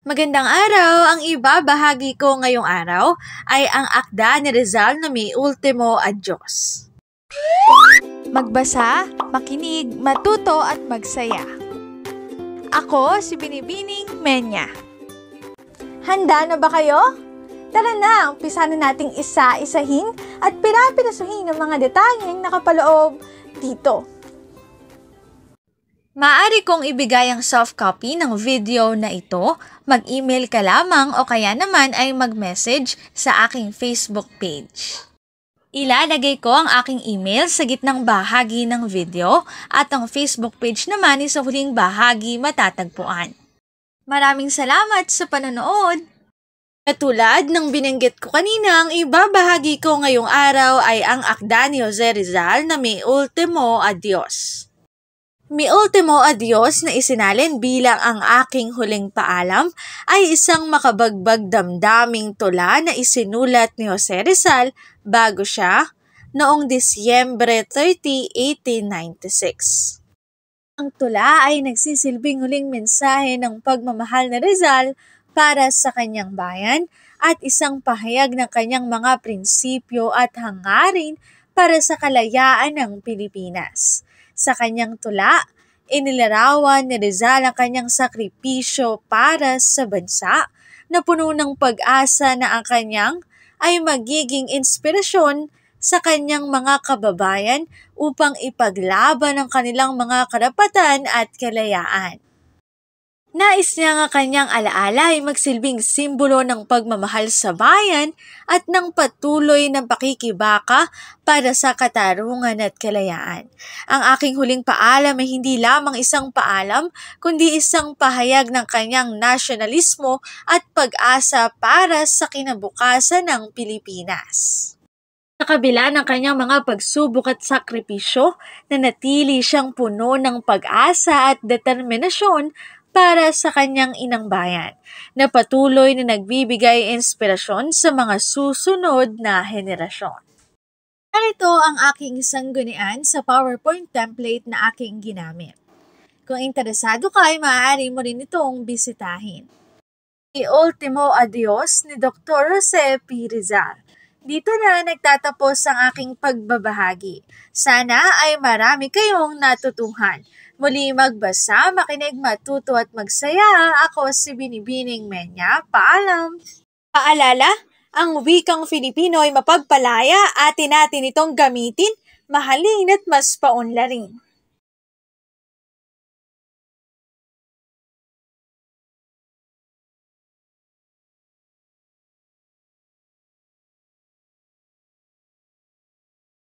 Magandang araw! Ang ibabahagi ko ngayong araw ay ang akda ni Rizal na Mi Ultimo Adios. Magbasa, makinig, matuto at magsaya. Ako si Binibining Menya. Handa na ba kayo? Tara na, umpisa na nating isa-isahin at pirapirasuhin ang mga detalyeng nakapaloob dito. Maaari kong ibigay ang soft copy ng video na ito, mag-email ka lamang o kaya naman ay mag-message sa aking Facebook page. Ilalagay ko ang aking email sa gitnang bahagi ng video at ang Facebook page naman ay sa huling bahagi matatagpuan. Maraming salamat sa panonood! Katulad ng binanggit ko kanina, ang ibabahagi ko ngayong araw ay ang akda ni Jose Rizal na Mi Ultimo Adios. Mi Ultimo Adios na isinalin bilang ang aking huling paalam ay isang makabagbag damdaming tula na isinulat ni Jose Rizal bago siya noong Disyembre 30, 1896. Ang tula ay nagsisilbing huling mensahe ng pagmamahal ni Rizal para sa kanyang bayan at isang pahayag ng kanyang mga prinsipyo at hangarin para sa kalayaan ng Pilipinas. Sa kanyang tula, inilarawan ni Rizal ang kanyang sakripisyo para sa bansa na puno ng pag-asa na ang kanyang ay magiging inspirasyon sa kanyang mga kababayan upang ipaglaban ang kanilang mga karapatan at kalayaan. Nais niya nga kanyang alaala ay magsilbing simbolo ng pagmamahal sa bayan at ng patuloy ng pakikibaka para sa katarungan at kalayaan. Ang aking huling paalam ay hindi lamang isang paalam, kundi isang pahayag ng kanyang nasyonalismo at pag-asa para sa kinabukasan ng Pilipinas. Sa kabila ng kanyang mga pagsubok at sakripisyo, nanatili siyang puno ng pag-asa at determinasyon para sa kanyang inang bayan, na patuloy na nagbibigay inspirasyon sa mga susunod na henerasyon. Narito ang aking sanggunian sa PowerPoint template na aking ginamit. Kung interesado ka ay maaari mo rin itong bisitahin. Mi Ultimo Adios ni Dr. Jose P. Rizal. Dito na nagtatapos ang aking pagbabahagi. Sana ay marami kayong natutuhan. Muli magbasa, makinig, matuto at magsaya. Ako si Binibining Menya. Paalam! Paalala, ang wikang Filipino ay mapagpalaya, atin natin itong gamitin, mahalin at mas paunlarin.